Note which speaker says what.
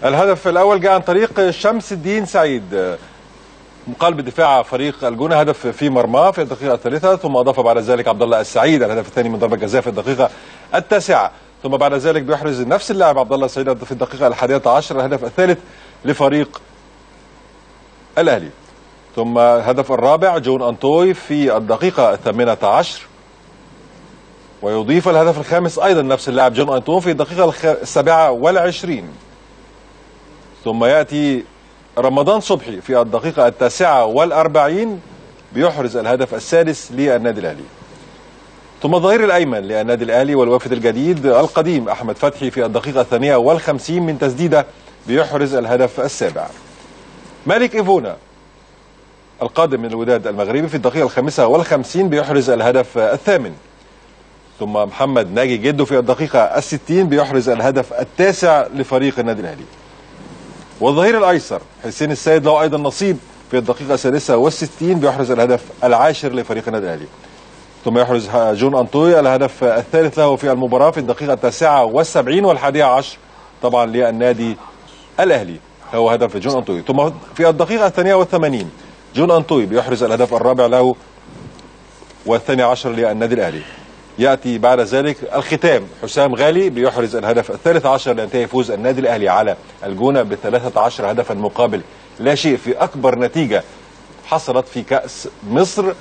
Speaker 1: الهدف الأول جاء عن طريق شمس الدين سعيد قلب دفاع فريق الجونة، هدف في مرماه في الدقيقة الثالثة، ثم أضاف بعد ذلك عبد الله السعيد الهدف الثاني من ضربة جزاء في الدقيقة التاسعة، ثم بعد ذلك بيحرز نفس اللاعب عبد الله السعيد في الدقيقة الحادية عشر الهدف الثالث لفريق الأهلي، ثم الهدف الرابع جون أنطوي في الدقيقة الثامنة عشر، ويضيف الهدف الخامس أيضا نفس اللاعب جون أنطوي في الدقيقة السابعة والعشرين، ثم يأتي رمضان صبحي في الدقيقة التاسعة والأربعين بيحرز الهدف السادس للنادي الأهلي، ثم الظهير الأيمن للنادي الأهلي والوافد الجديد القديم أحمد فتحي في الدقيقة الثانية والخمسين من تسديدة بيحرز الهدف السابع. مالك إيفونا القادم من الوداد المغربي في الدقيقة الخامسة والخمسين بيحرز الهدف الثامن، ثم محمد ناجي جدو في الدقيقة الستين بيحرز الهدف التاسع لفريق النادي الأهلي. والظهير الأيسر حسين السيد له أيضا نصيب في الدقيقة السادسة والستين بيحرز الهدف العاشر لفريق النادي الأهلي، ثم يحرز جون أنطوي الهدف الثالث له في المباراة في الدقيقة التاسعة والسبعين والحادية عشر طبعا للنادي الأهلي، هو هدف جون أنطوي، ثم في الدقيقة الثانية والثمانين جون أنطوي بيحرز الهدف الرابع له والثاني عشر للنادي الأهلي. يأتي بعد ذلك الختام حسام غالي بيحرز الهدف الثالث عشر لينتهي فوز النادي الأهلي على الجونة ب13 هدفا مقابل لا شيء في أكبر نتيجة حصلت في كأس مصر.